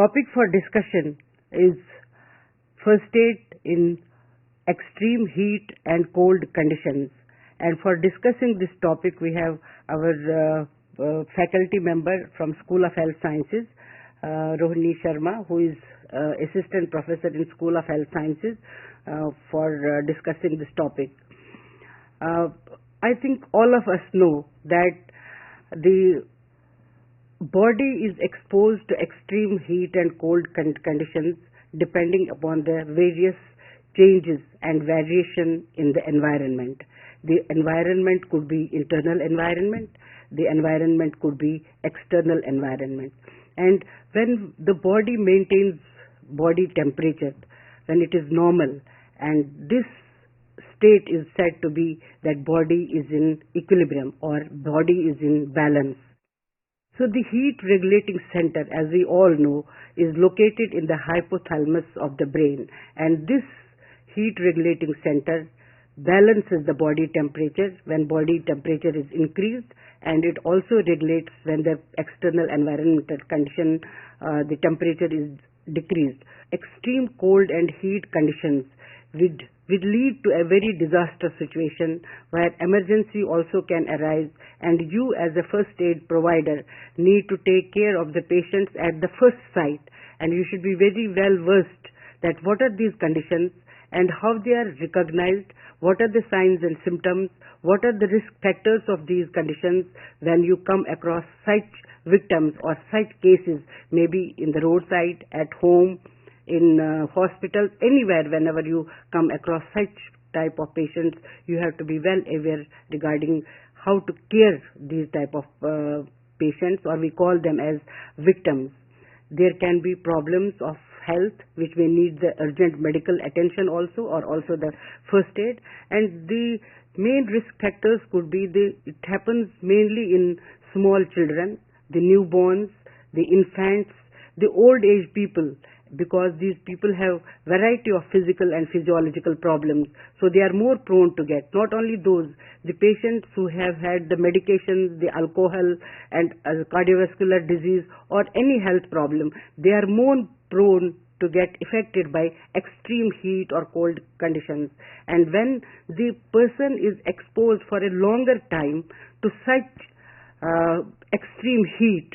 topic for discussion is first aid in extreme heat and cold conditions. And for discussing this topic, we have our faculty member from School of Health Sciences, Rohini Sharma, who is Assistant Professor in School of Health Sciences, for discussing this topic. I think all of us know that the body is exposed to extreme heat and cold conditions depending upon the various changes and variation in the environment. The environment could be internal environment, the environment could be external environment. And when the body maintains body temperature, when it is normal, and this state is said to be that body is in equilibrium or body is in balance. So the heat regulating center, as we all know, is located in the hypothalamus of the brain, and this heat regulating center balances the body temperature when body temperature is increased, and it also regulates when the external environmental condition, the temperature is decreased. Extreme cold and heat conditions would lead to a very disastrous situation where emergency also can arise, and you as a first aid provider need to take care of the patients at the first sight, and you should be very well versed that what are these conditions and how they are recognized, what are the signs and symptoms, what are the risk factors of these conditions when you come across such victims or such cases, maybe in the roadside, at home, in hospitals, anywhere. Whenever you come across such type of patients, you have to be well aware regarding how to care these type of patients, or we call them as victims. There can be problems of health which may need the urgent medical attention also, or also the first aid. And the main risk factors could be it happens mainly in small children, the newborns, the infants, the old age people, because these people have variety of physical and physiological problems, so they are more prone to get. Not only those, the patients who have had the medications, the alcohol and cardiovascular disease or any health problem, they are more prone to get affected by extreme heat or cold conditions. And when the person is exposed for a longer time to such extreme heat,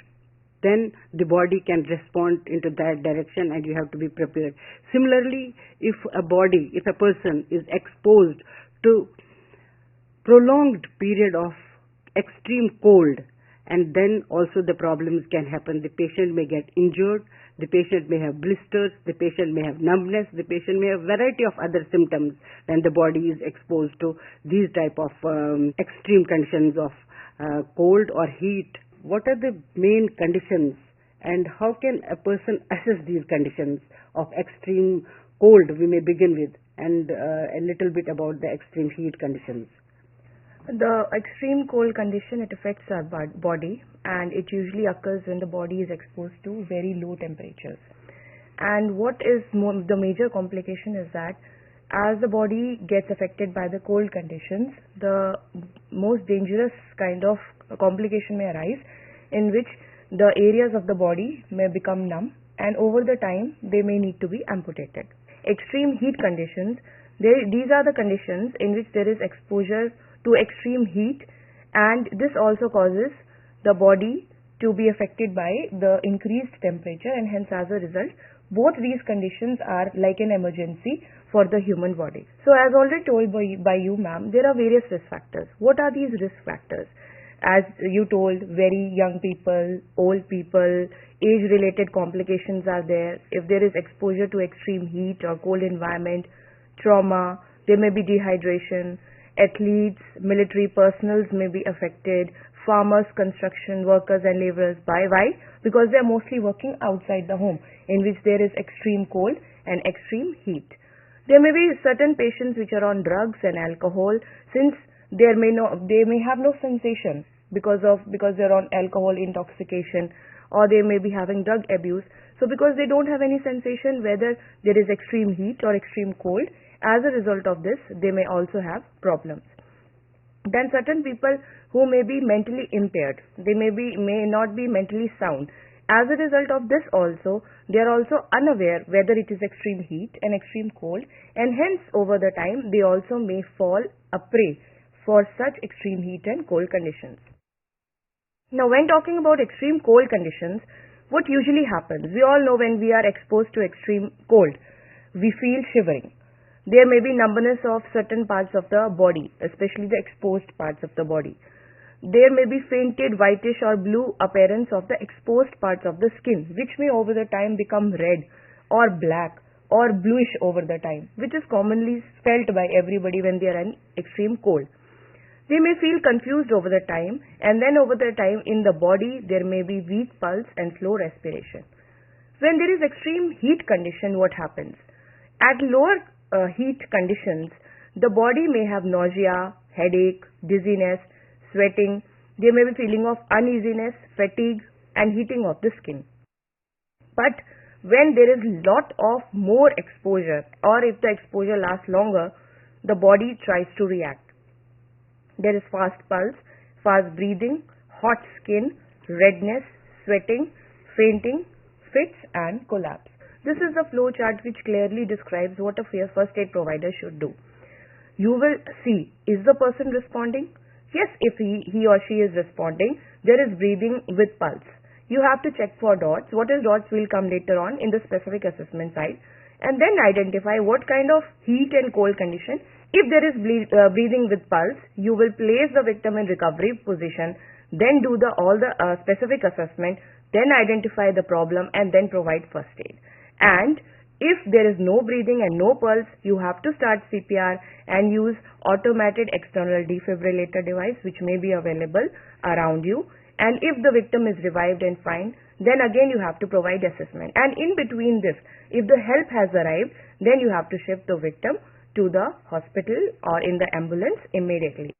then the body can respond into that direction, and you have to be prepared. Similarly, if a person is exposed to prolonged period of extreme cold, and then also the problems can happen. The patient may get injured, the patient may have blisters, the patient may have numbness, the patient may have variety of other symptoms when the body is exposed to these type of extreme conditions of cold or heat. What are the main conditions, and how can a person assess these conditions of extreme cold? We may begin with, and a little bit about the extreme heat conditions. The extreme cold condition, it affects our body, and it usually occurs when the body is exposed to very low temperatures. And what is the major complication is that as the body gets affected by the cold conditions, the most dangerous kind of complication may arise, in which the areas of the body may become numb, and over the time they may need to be amputated. Extreme heat conditions, these are the conditions in which there is exposure to extreme heat, and this also causes the body to be affected by the increased temperature, and hence as a result both these conditions are like an emergency for the human body. So as already told by you, ma'am, there are various risk factors. What are these risk factors? As you told, very young people, old people, age-related complications are there. If there is exposure to extreme heat or cold environment, trauma, there may be dehydration, athletes, military personnel may be affected, farmers, construction workers and laborers. Why? Because they are mostly working outside the home, in which there is extreme cold and extreme heat. There may be certain patients which are on drugs and alcohol, since they may have no sensation because they're on alcohol intoxication, or they may be having drug abuse. So because they don't have any sensation whether there is extreme heat or extreme cold, as a result of this they may also have problems. Then certain people who may be mentally impaired, they may not be mentally sound. As a result of this also, they are also unaware whether it is extreme heat and extreme cold, and hence over the time they also may fall a prey for such extreme heat and cold conditions. Now when talking about extreme cold conditions, what usually happens? We all know when we are exposed to extreme cold, we feel shivering. There may be numbness of certain parts of the body, especially the exposed parts of the body. There may be fainted whitish or blue appearance of the exposed parts of the skin, which may over the time become red or black or bluish over the time, which is commonly felt by everybody when they are in extreme cold. They may feel confused over the time, and then over the time in the body there may be weak pulse and slow respiration. When there is extreme heat condition, what happens? At lower heat conditions, the body may have nausea, headache, dizziness, sweating. There may be feeling of uneasiness, fatigue and heating of the skin. But when there is lot of more exposure, or if the exposure lasts longer, the body tries to react. There is fast pulse, fast breathing, hot skin, redness, sweating, fainting, fits and collapse. This is the flow chart which clearly describes what a first aid provider should do. You will see, is the person responding? Yes, if he or she is responding, there is breathing with pulse. You have to check for dots. What is dots will come later on in the specific assessment side, and then identify what kind of heat and cold condition. If there is breathing with pulse, you will place the victim in recovery position, then do all the specific assessment, then identify the problem and then provide first aid. And if there is no breathing and no pulse, you have to start CPR and use automated external defibrillator device which may be available around you. And if the victim is revived and fine, then again you have to provide assessment. And in between this, if the help has arrived, then you have to shift the victim to the hospital or in the ambulance immediately.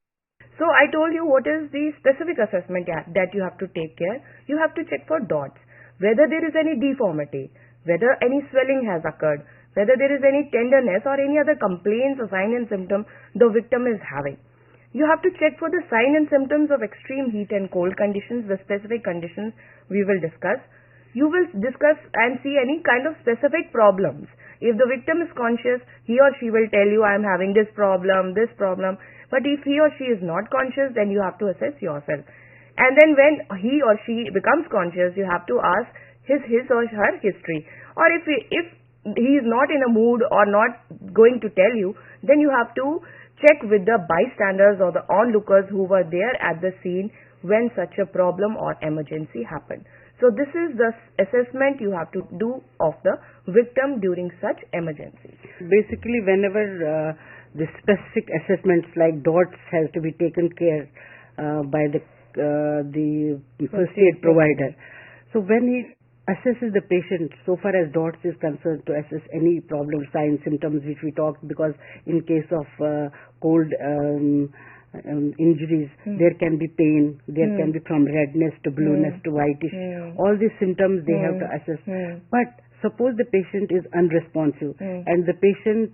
So I told you what is the specific assessment that you have to take care. You have to check for dots, whether there is any deformity, whether any swelling has occurred, whether there is any tenderness or any other complaints or sign and symptom the victim is having. You have to check for the sign and symptoms of extreme heat and cold conditions, the specific conditions we will discuss. You will discuss and see any kind of specific problems. If the victim is conscious, he or she will tell you, I am having this problem. But if he or she is not conscious, then you have to assess yourself. And then when he or she becomes conscious, you have to ask his or her history. Or if he is not in a mood or not going to tell you, then you have to check with the bystanders or the onlookers who were there at the scene when such a problem or emergency happened. So this is the assessment you have to do of the victim during such emergency. Basically, whenever the specific assessments like dots has to be taken care by the first aid provider. So when he assesses the patient, so far as dots is concerned, to assess any problem, signs, symptoms which we talked, because in case of cold injuries, there can be pain, there can be from redness to blueness to whitish. All these symptoms they have to assess. But suppose the patient is unresponsive and the patient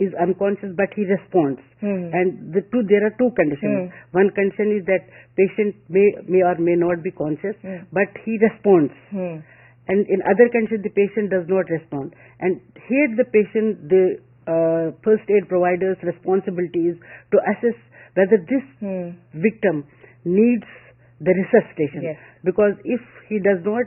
is unconscious but he responds, and there are two conditions. One condition is that patient may or may not be conscious, but he responds, and in other conditions the patient does not respond. And here the first aid provider's responsibility is to assess whether this victim needs the resuscitation. Because if he does not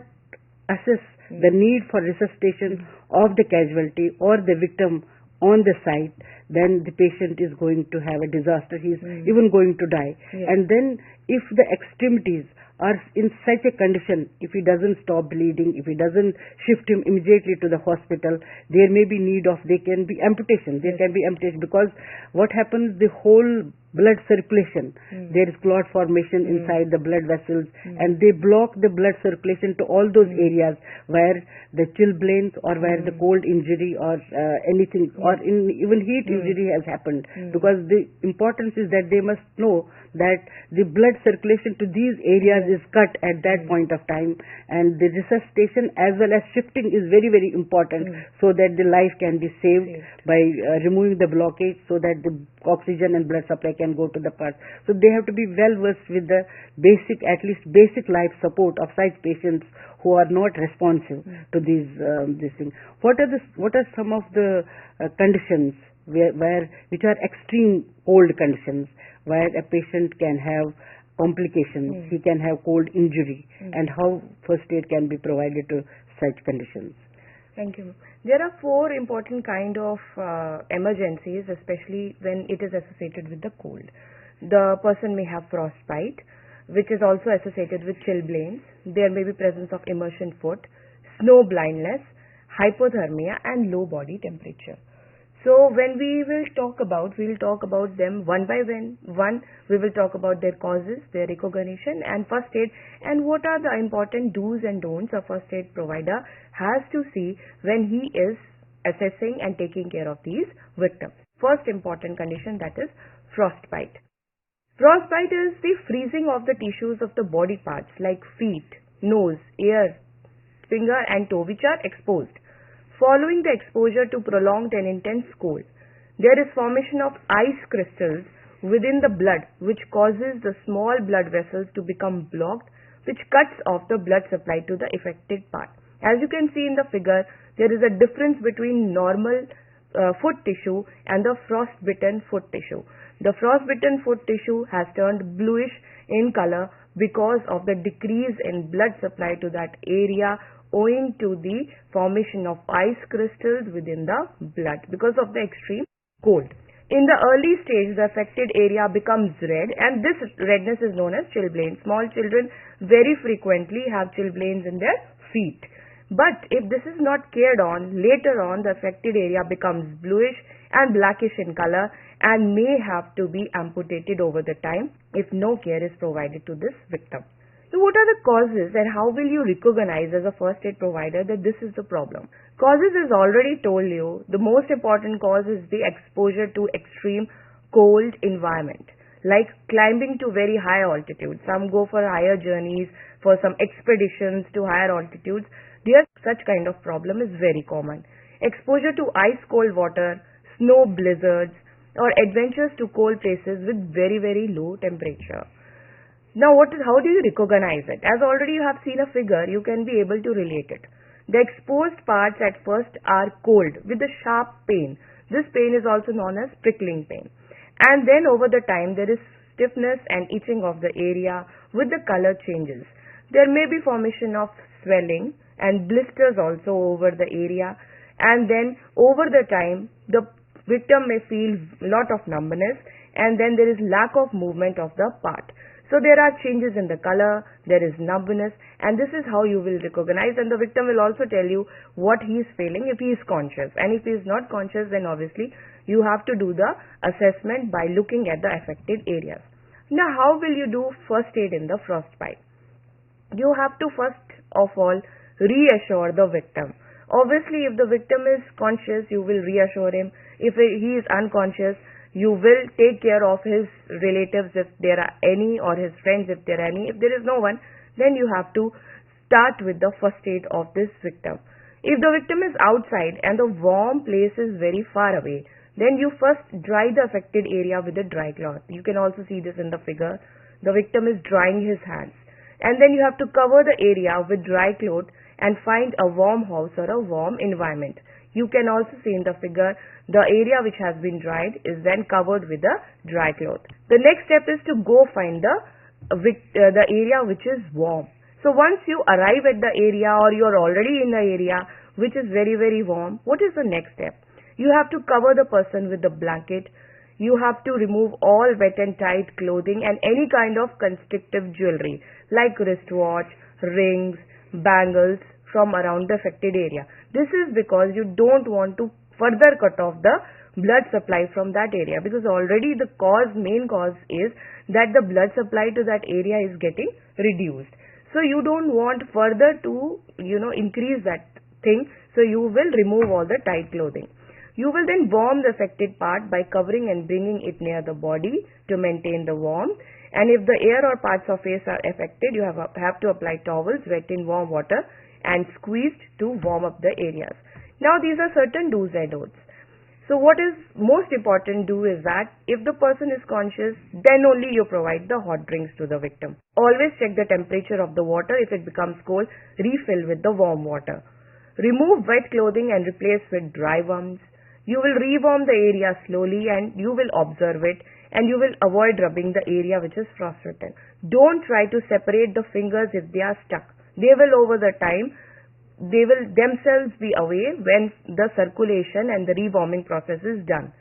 assess the need for resuscitation of the casualty or the victim on the site, then the patient is going to have a disaster. He is even going to die. And then if the extremities are in such a condition, if he doesn't stop bleeding, if he doesn't shift him immediately to the hospital, there may be there can be amputation. There can be amputation, because what happens, the whole blood circulation, there is clot formation inside the blood vessels, and they block the blood circulation to all those areas where the chilblains or where the cold injury or anything or even heat injury has happened. Because the importance is that they must know that the blood circulation to these areas is cut at that point of time, and the resuscitation as well as shifting is very, very important, so that the life can be saved by removing the blockage, so that the oxygen and blood supply can can go to the parts. So they have to be well versed with the basic, at least basic life support of such patients who are not responsive to these things. What are some of the conditions which are extreme cold conditions, where a patient can have complications, he can have cold injury, and how first aid can be provided to such conditions? Thank you. There are 4 important kind of emergencies, especially when it is associated with the cold. The person may have frostbite, which is also associated with chilblains. There may be presence of immersion foot, snow blindness, hypothermia, and low body temperature. So when we will talk about them one by one. We will talk about their causes, their recognition, and first aid, and what are the important do's and don'ts a first aid provider has to see when he is assessing and taking care of these victims. First important condition, that is frostbite. Frostbite is the freezing of the tissues of the body parts like feet, nose, ear, finger and toe, which are exposed. Following the exposure to prolonged and intense cold, there is formation of ice crystals within the blood, which causes the small blood vessels to become blocked, which cuts off the blood supply to the affected part. As you can see in the figure, there is a difference between normal foot tissue and the frostbitten foot tissue. The frostbitten foot tissue has turned bluish in color because of the decrease in blood supply to that area, owing to the formation of ice crystals within the blood because of the extreme cold. In the early stage, the affected area becomes red, and this redness is known as chilblains. Small children very frequently have chilblains in their feet. But if this is not cared on, later on the affected area becomes bluish and blackish in color and may have to be amputated over the time if no care is provided to this victim. So what are the causes, and how will you recognize as a first aid provider that this is the problem? Causes is already told you. The most important cause is the exposure to extreme cold environment, like climbing to very high altitudes. Some go for higher journeys, for some expeditions to higher altitudes. There, such kind of problem is very common. Exposure to ice cold water, snow blizzards, or adventures to cold places with very, very low temperature. Now, how do you recognize it? As already you have seen a figure, you can be able to relate it. The exposed parts at first are cold with a sharp pain. This pain is also known as prickling pain. And then over the time, there is stiffness and itching of the area with the color changes. There may be formation of swelling and blisters also over the area. And then over the time, the victim may feel lot of numbness, and then there is lack of movement of the part. So there are changes in the color, there is numbness, and this is how you will recognize, and the victim will also tell you what he is feeling if he is conscious. And if he is not conscious, then obviously you have to do the assessment by looking at the affected areas. Now, how will you do first aid in the frostbite? You have to first of all reassure the victim. Obviously, if the victim is conscious, you will reassure him. If he is unconscious, you will take care of his relatives if there are any, or his friends if there are any. If there is no one, then you have to start with the first aid of this victim. If the victim is outside and the warm place is very far away, then you first dry the affected area with a dry cloth. You can also see this in the figure. The victim is drying his hands. And then you have to cover the area with dry cloth and find a warm house or a warm environment. You can also see in the figure, the area which has been dried is then covered with a dry cloth. The next step is to go find the area which is warm. So once you arrive at the area, or you are already in the area which is very, very warm, what is the next step? You have to cover the person with the blanket. You have to remove all wet and tight clothing and any kind of constrictive jewelry like wristwatch, rings, bangles from around the affected area. This is because you don't want to further cut off the blood supply from that area, because already the main cause is that the blood supply to that area is getting reduced. So you don't want further to increase that thing, so you will remove all the tight clothing. You will then warm the affected part by covering and bringing it near the body to maintain the warmth. And if the ear or parts of face are affected, you have to apply towels wet in warm water and squeezed to warm up the areas. Now these are certain do's and don'ts. So what is most important do is that if the person is conscious, then only you provide the hot drinks to the victim. Always check the temperature of the water. If it becomes cold, refill with the warm water. Remove wet clothing and replace with dry ones. You will rewarm the area slowly and you will observe it, and you will avoid rubbing the area which is frostbitten. Don't try to separate the fingers if they are stuck. They will over the time, they will themselves be away when the circulation and the rewarming process is done.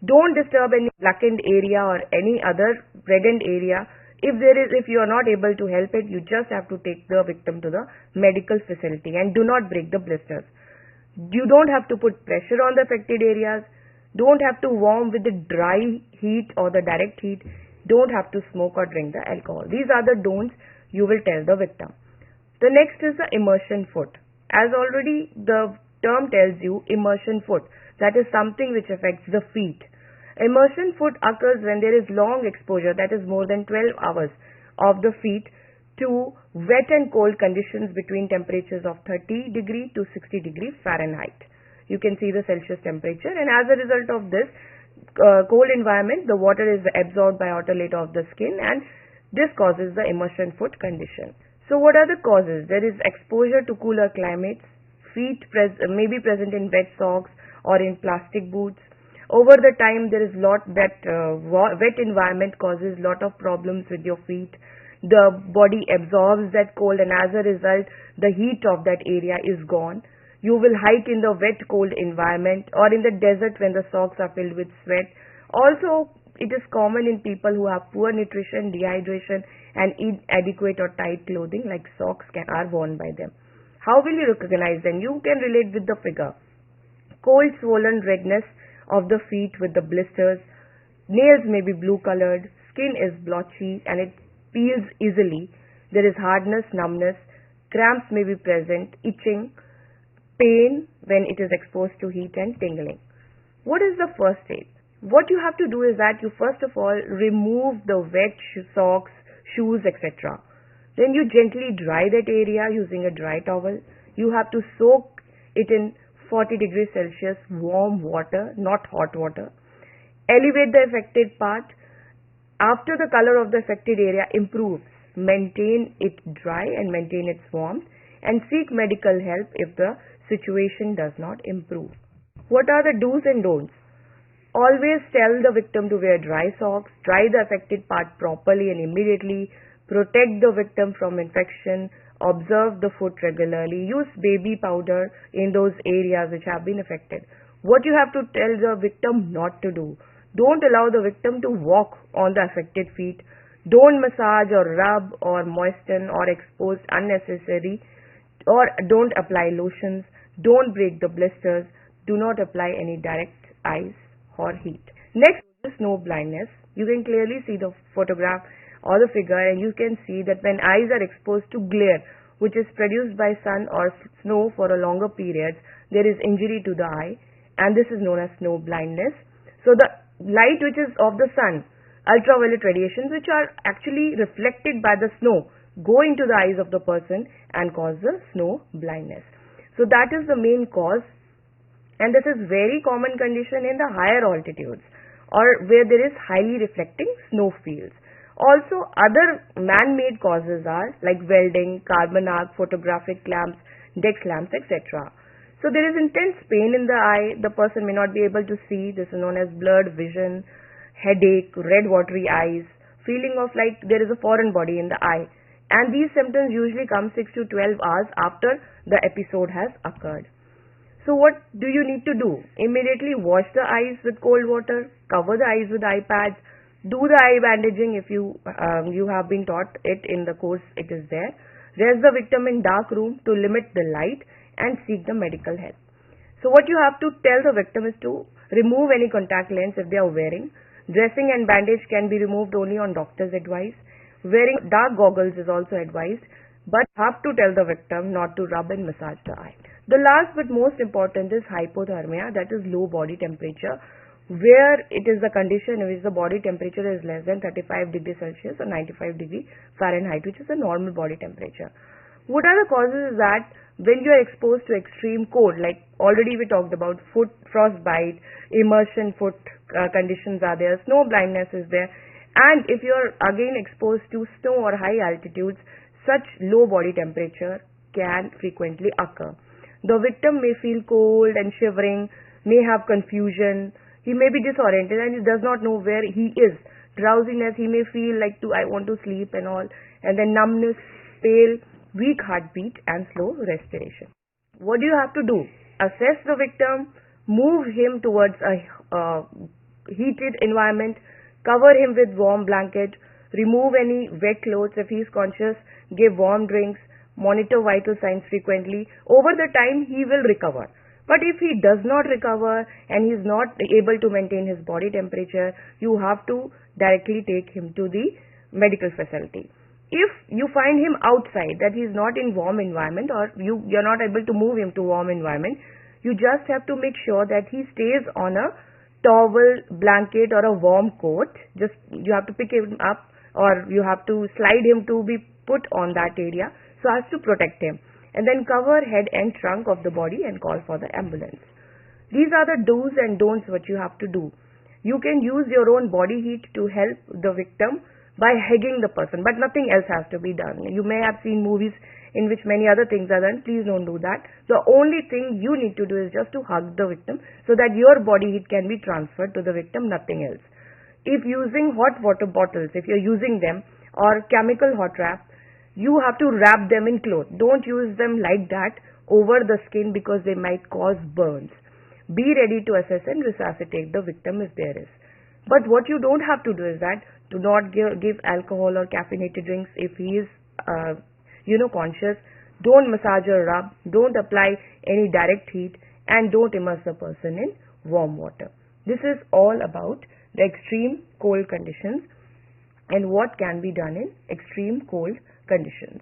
Don't disturb any blackened area or any other reddened area. If you are not able to help it, you just have to take the victim to the medical facility and do not break the blisters. You don't have to put pressure on the affected areas. Don't have to warm with the dry heat or the direct heat. Don't have to smoke or drink the alcohol. These are the don'ts you will tell the victim. The next is the immersion foot. As already the term tells you, immersion foot, that is something which affects the feet. Immersion foot occurs when there is long exposure, that is more than 12 hours, of the feet to wet and cold conditions between temperatures of 30 degree to 60 degree Fahrenheit. You can see the Celsius temperature, and as a result of this cold environment, the water is absorbed by outer layer of the skin, and this causes the immersion foot condition. So what are the causes? There is exposure to cooler climates. Feet may be present in wet socks or in plastic boots. Over the time, there is wet environment causes lot of problems with your feet. The body absorbs that cold, and as a result, the heat of that area is gone. You will hike in the wet, cold environment or in the desert when the socks are filled with sweat. Also, it is common in people who have poor nutrition, dehydration, and inadequate or tight clothing like socks are worn by them. How will you recognize them? You can relate with the figure. Cold, swollen redness of the feet with the blisters. Nails may be blue colored. Skin is blotchy and it peels easily. There is hardness, numbness. Cramps may be present. Itching. Pain when it is exposed to heat and tingling. What is the first aid? What you have to do is that you first of all remove the wet socks, shoes, etc. Then you gently dry that area using a dry towel. You have to soak it in 40 degrees Celsius warm water, not hot water. Elevate the affected part. After the color of the affected area improves, maintain it dry and maintain its warmth, and seek medical help if the situation does not improve. What are the do's and don'ts? Always tell the victim to wear dry socks, dry the affected part properly and immediately, protect the victim from infection, observe the foot regularly, use baby powder in those areas which have been affected. What you have to tell the victim not to do. Don't allow the victim to walk on the affected feet. Don't massage or rub or moisten or expose unnecessary, or don't apply lotions. Don't break the blisters. Do not apply any direct ice or heat. Next is snow blindness. You can clearly see the photograph or the figure, and you can see that when eyes are exposed to glare which is produced by sun or snow for a longer period, there is injury to the eye, and this is known as snow blindness. So the light which is of the sun, ultraviolet radiations which are actually reflected by the snow, go into the eyes of the person and cause the snow blindness. So that is the main cause, and this is very common condition in the higher altitudes or where there is highly reflecting snow fields. Also, other man-made causes are like welding, carbon arc, photographic lamps, desk lamps, etc. So there is intense pain in the eye. The person may not be able to see. This is known as blurred vision, headache, red watery eyes, feeling of like there is a foreign body in the eye. And these symptoms usually come 6 to 12 hours after the episode has occurred. So what do you need to do? Immediately wash the eyes with cold water, cover the eyes with eye pads, do the eye bandaging if you have been taught it in the course it is there. Rest the victim in dark room to limit the light and seek the medical help. So what you have to tell the victim is to remove any contact lens if they are wearing. Dressing and bandage can be removed only on doctor's advice. Wearing dark goggles is also advised, but have to tell the victim not to rub and massage the eye. The last but most important is hypothermia, that is low body temperature, where it is the condition in which the body temperature is less than 35 degrees Celsius or 95 degrees Fahrenheit, which is a normal body temperature. What are the causes is that when you are exposed to extreme cold, like already we talked about foot frostbite, immersion foot conditions are there, snow blindness is there, and if you are again exposed to snow or high altitudes, such low body temperature can frequently occur. The victim may feel cold and shivering, may have confusion, he may be disoriented and he does not know where he is. Drowsiness, he may feel like I want to sleep and all, and then numbness, pale, weak heartbeat and slow respiration. What do you have to do? Assess the victim, move him towards a heated environment, cover him with warm blanket, remove any wet clothes if he is conscious, give warm drinks, monitor vital signs frequently. Over the time he will recover. But if he does not recover and he is not able to maintain his body temperature, you have to directly take him to the medical facility. If you find him outside, that he is not in warm environment, or you're not able to move him to warm environment, you just have to make sure that he stays on a towel, blanket or a warm coat. Just you have to pick him up or you have to slide him to be put on that area so as to protect him. And then cover head and trunk of the body and call for the ambulance. These are the do's and don'ts what you have to do. You can use your own body heat to help the victim by hugging the person, but nothing else has to be done. You may have seen movies in which many other things are done. Please don't do that. The only thing you need to do is just to hug the victim so that your body heat can be transferred to the victim, nothing else. If using hot water bottles, if you're using them, or chemical hot wrap, you have to wrap them in cloth. Don't use them like that over the skin because they might cause burns. Be ready to assess and resuscitate the victim if there is. But what you don't have to do is that do not give alcohol or caffeinated drinks if he is conscious. Don't massage or rub. Don't apply any direct heat, and don't immerse the person in warm water. This is all about the extreme cold conditions and what can be done in extreme cold conditions.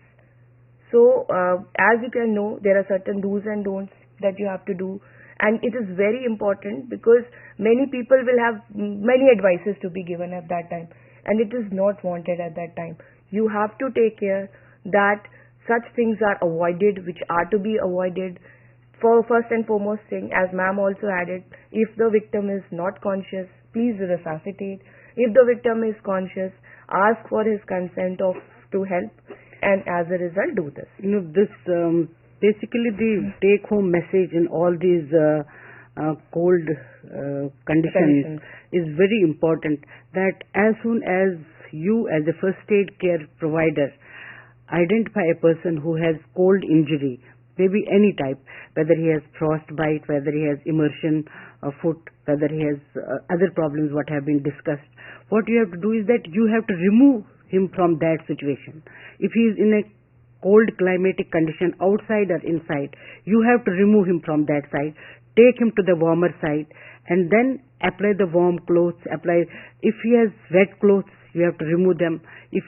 So as you can know, there are certain do's and don'ts that you have to do, and it is very important because many people will have many advices to be given at that time, and it is not wanted at that time. You have to take care that such things are avoided which are to be avoided. For first and foremost thing, as ma'am also added, if the victim is not conscious, please resuscitate. If the victim is conscious, ask for his consent to help, and as a result do this. This basically the take-home message in all these cold conditions is very important, that as soon as you as a first aid care provider identify a person who has cold injury, maybe any type, whether he has frostbite, whether he has immersion foot, whether he has other problems what have been discussed, what you have to do is that you have to remove him from that situation. If he is in a cold climatic condition outside or inside, you have to remove him from that side, take him to the warmer side, and then apply the warm clothes. If he has wet clothes, you have to remove them. If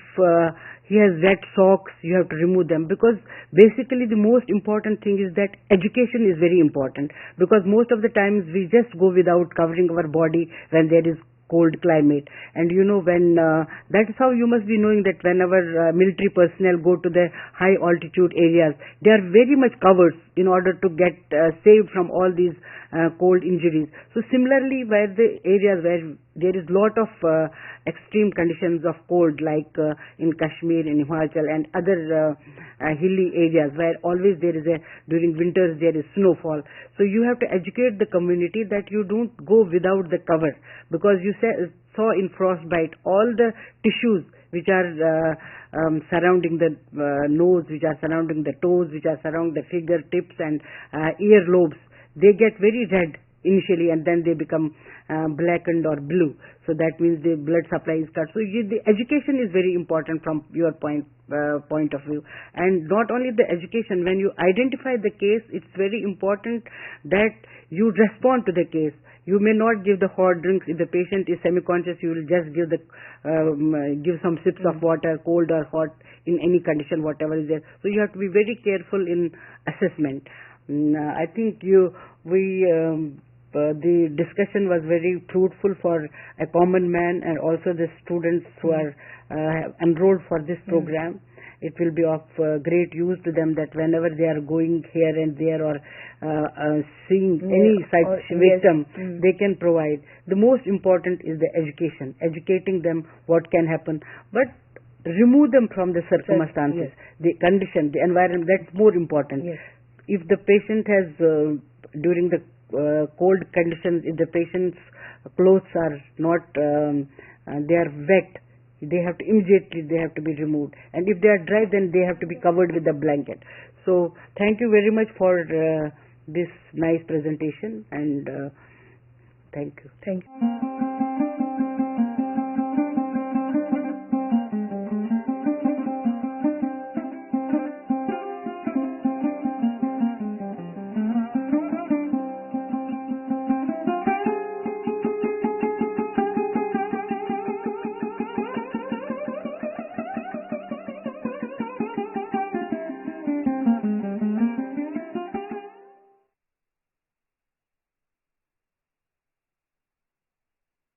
he has wet socks, you have to remove them, because basically the most important thing is that education is very important, because most of the times we just go without covering our body when there is cold climate. And when that is how you must be knowing that when our military personnel go to the high altitude areas, they are very much covered in order to get saved from all these cold injuries. So similarly, where the areas where there is lot of extreme conditions of cold, like in Kashmir, in Himachal and other hilly areas where always during winters there is snowfall. So you have to educate the community that you don't go without the cover, because you saw in frostbite all the tissues which are surrounding the nose, which are surrounding the toes, which are surrounding the fingertips and ear lobes, they get very red initially and then they become blackened or blue. So that means the blood supply is cut. So the education is very important from your point of view. And not only the education, when you identify the case, it's very important that you respond to the case. You may not give the hot drinks. If the patient is semi-conscious, you will just give some sips of water, cold or hot, in any condition, whatever is there. So you have to be very careful in assessment. I think the discussion was very fruitful for a common man and also the students who are enrolled for this program. it will be of great use to them, that whenever they are going here and there or seeing any such victim, they can provide. The most important is the education, educating them what can happen, but remove them from the circumstances, the condition, the environment. That's more important. If the patient has during the cold conditions, if the patient's clothes are not they are wet, they have to immediately be removed, and if they are dry, then they have to be covered with a blanket. So thank you very much for this nice presentation, and thank you.